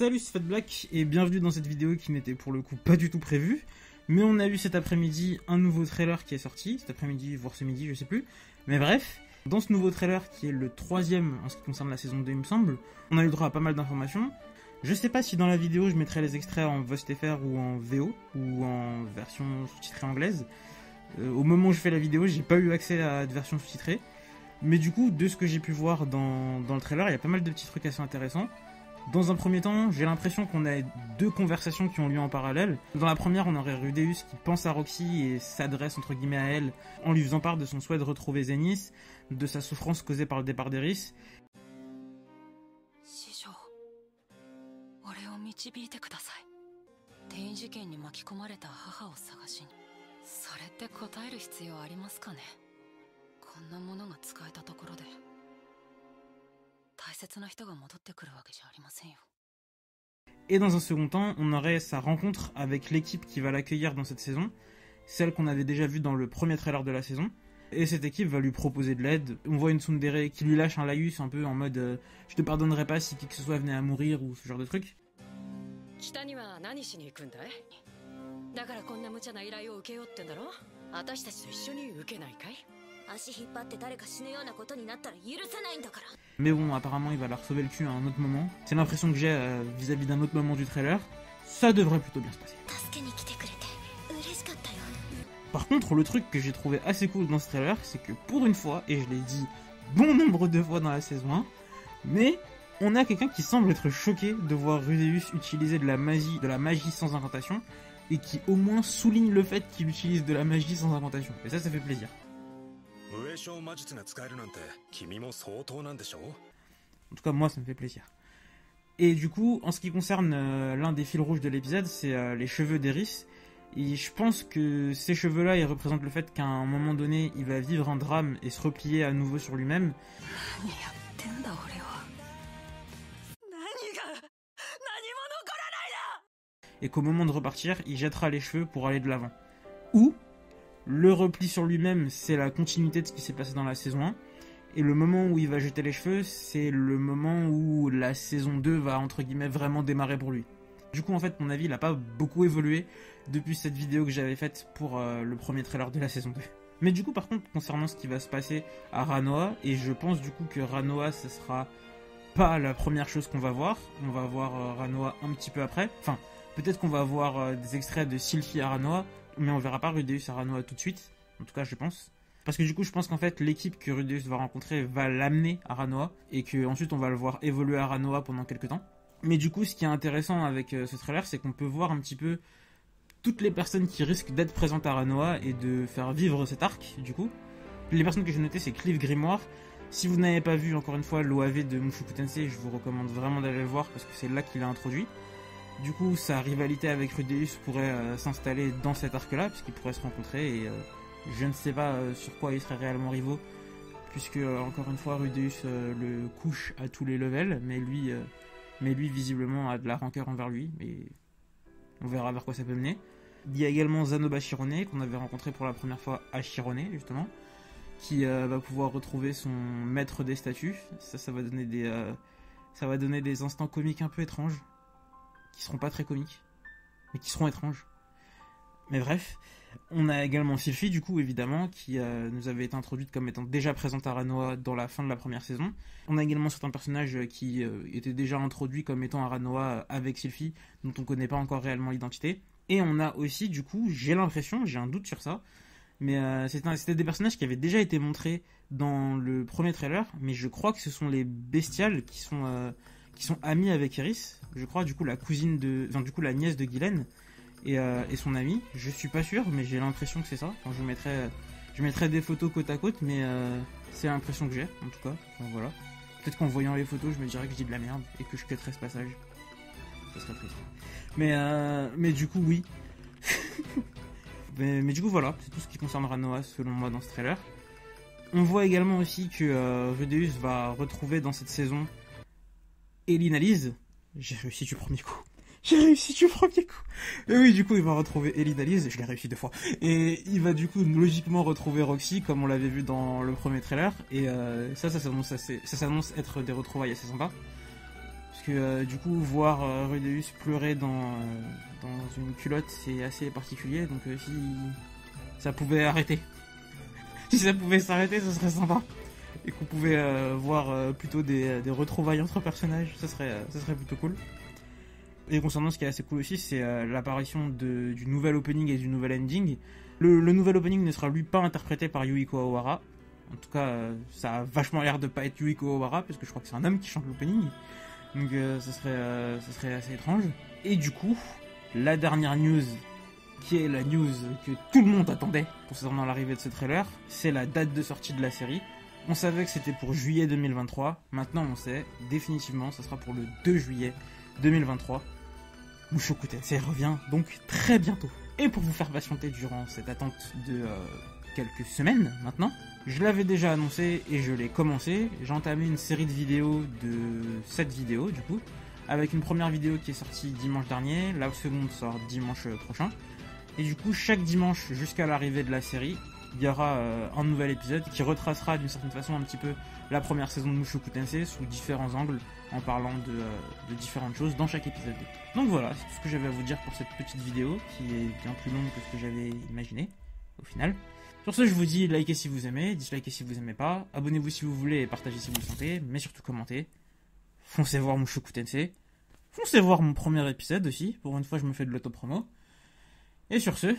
Salut, c'est FatBlack et bienvenue dans cette vidéo qui n'était pour le coup pas du tout prévue. Mais on a eu cet après-midi un nouveau trailer qui est sorti, cet après-midi, voire ce midi, je sais plus. Mais bref, dans ce nouveau trailer qui est le troisième en ce qui concerne la saison 2 il me semble, on a eu le droit à pas mal d'informations. Je sais pas si dans la vidéo je mettrai les extraits en VostFR ou en VO, ou en version sous-titrée anglaise. Au moment où je fais la vidéo, j'ai pas eu accès à la version sous-titrée. Mais du coup, de ce que j'ai pu voir dans le trailer, il y a pas mal de petits trucs assez intéressants. Dans un premier temps, j'ai l'impression qu'on a deux conversations qui ont lieu en parallèle. Dans la première, on aurait Rudeus qui pense à Roxy et s'adresse entre guillemets à elle en lui faisant part de son souhait de retrouver Zenith, de sa souffrance causée par le départ d'Eris. Et dans un second temps, on aurait sa rencontre avec l'équipe qui va l'accueillir dans cette saison, celle qu'on avait déjà vue dans le premier trailer de la saison. Et cette équipe va lui proposer de l'aide. On voit une tsundere qui lui lâche un laïus un peu en mode je te pardonnerai pas si qui que ce soit venait à mourir ou ce genre de truc. Mais bon, apparemment il va leur sauver le cul à un autre moment. C'est l'impression que j'ai vis-à-vis d'un autre moment du trailer. Ça devrait plutôt bien se passer. Par contre, le truc que j'ai trouvé assez cool dans ce trailer, c'est que pour une fois, et je l'ai dit bon nombre de fois dans la saison 1, mais on a quelqu'un qui semble être choqué de voir Rudeus utiliser de la magie sans incantation, et qui au moins souligne le fait qu'il utilise de la magie sans incantation. Et ça fait plaisir. En tout cas, moi, ça me fait plaisir. Et du coup, en ce qui concerne l'un des fils rouges de l'épisode, c'est les cheveux d'Eris. Et je pense que ces cheveux-là, ils représentent le fait qu'à un moment donné, il va vivre un drame et se replier à nouveau sur lui-même. Et qu'au moment de repartir, il jettera les cheveux pour aller de l'avant. Ou le repli sur lui-même, c'est la continuité de ce qui s'est passé dans la saison 1. Et le moment où il va jeter les cheveux, c'est le moment où la saison 2 va, entre guillemets, vraiment démarrer pour lui. Du coup, en fait, mon avis, il n'a pas beaucoup évolué depuis cette vidéo que j'avais faite pour le premier trailer de la saison 2. Mais du coup, par contre, concernant ce qui va se passer à Ranoa, et je pense du coup que Ranoa, ce sera pas la première chose qu'on va voir. On va voir Ranoa un petit peu après. Enfin, peut-être qu'on va voir des extraits de Sylphie à Ranoa, mais on verra pas Rudeus à Ranoa tout de suite. En tout cas, je pense. Parce que du coup, je pense qu'en fait, l'équipe que Rudeus va rencontrer va l'amener à Ranoa, et qu'ensuite on va le voir évoluer à Ranoa pendant quelques temps. Mais du coup, ce qui est intéressant avec ce trailer, c'est qu'on peut voir un petit peu toutes les personnes qui risquent d'être présentes à Ranoa et de faire vivre cet arc, du coup. Les personnes que j'ai notées, c'est Cliff Grimoire. Si vous n'avez pas vu, encore une fois, l'OAV de Mushoku Tensei, je vous recommande vraiment d'aller le voir parce que c'est là qu'il a introduit. Du coup, sa rivalité avec Rudeus pourrait s'installer dans cet arc-là, puisqu'ils pourraient se rencontrer, et je ne sais pas sur quoi ils seraient réellement rivaux, puisque, encore une fois, Rudeus le couche à tous les levels, mais lui, visiblement, a de la rancœur envers lui, et on verra vers quoi ça peut mener. Il y a également Zanoba Shirone, qu'on avait rencontré pour la première fois à Shirone, justement, qui va pouvoir retrouver son maître des statues. Ça va donner des instants comiques un peu étranges, qui seront pas très comiques, mais qui seront étranges. Mais bref, on a également Sylphie, du coup, évidemment, qui nous avait été introduite comme étant déjà présente à Ranoa dans la fin de la première saison. On a également certains personnages qui étaient déjà introduits comme étant à Ranoa avec Sylphie, dont on connaît pas encore réellement l'identité. Et on a aussi, du coup, j'ai l'impression, j'ai un doute sur ça, mais c'était des personnages qui avaient déjà été montrés dans le premier trailer, mais je crois que ce sont les bestiales qui sont amis avec Eris. Je crois, du coup, la nièce de Guylaine et son amie. Je suis pas sûr, mais j'ai l'impression que c'est ça. Enfin, je mettrai des photos côte à côte, mais c'est l'impression que j'ai, en tout cas. Enfin, voilà. Peut-être qu'en voyant les photos, je me dirais que je dis de la merde et que je cutterai ce passage. Ça serait triste. Mais du coup, oui. mais du coup, voilà. C'est tout ce qui concerne Ranoa, selon moi, dans ce trailer. On voit également aussi que Rudeus va retrouver dans cette saison Eline Alize. J'ai réussi du premier coup. J'ai réussi du premier coup. Et oui, du coup, il va retrouver Eline Alize. Je l'ai réussi 2 fois. Et il va du coup logiquement retrouver Roxy, comme on l'avait vu dans le premier trailer. Et ça s'annonce être des retrouvailles assez sympas. que du coup voir Rudeus pleurer dans une culotte c'est assez particulier, donc si ça pouvait arrêter, si ça pouvait s'arrêter, ce serait sympa, et qu'on pouvait voir plutôt des retrouvailles entre personnages, ça serait plutôt cool. Et concernant ce qui est assez cool aussi, c'est l'apparition du nouvel opening et du nouvel ending. Le nouvel opening ne sera lui pas interprété par Yuiko Awara. En tout cas, ça a vachement l'air de pas être Yuiko Awara, parce que je crois que c'est un homme qui chante l'opening. Donc ça serait assez étrange. Et du coup, la dernière news, qui est la news que tout le monde attendait concernant l'arrivée de ce trailer, c'est la date de sortie de la série. On savait que c'était pour juillet 2023. Maintenant, on sait définitivement, ça sera pour le 2 juillet 2023. Mushoku Tensei revient donc très bientôt. Et pour vous faire patienter durant cette attente de quelques semaines maintenant, je l'avais déjà annoncé et je l'ai commencé. J'ai entamé une série de vidéos de 7 vidéos du coup, avec une première vidéo qui est sortie dimanche dernier, la seconde sort dimanche prochain. Et du coup, chaque dimanche jusqu'à l'arrivée de la série, il y aura un nouvel épisode qui retracera d'une certaine façon un petit peu la première saison de Mushoku Tensei sous différents angles, en parlant de différentes choses dans chaque épisode. Donc voilà, c'est tout ce que j'avais à vous dire pour cette petite vidéo, qui est bien plus longue que ce que j'avais imaginé, au final. Sur ce, je vous dis likez si vous aimez, dislikez si vous aimez pas, abonnez-vous si vous voulez et partagez si vous le sentez, mais surtout commentez. Foncez voir Mushoku Tensei. Foncez voir mon premier épisode aussi, pour une fois je me fais de l'autopromo. Et sur ce...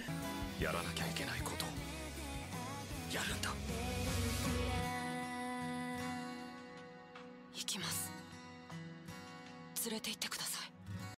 行きます。連れて行ってください。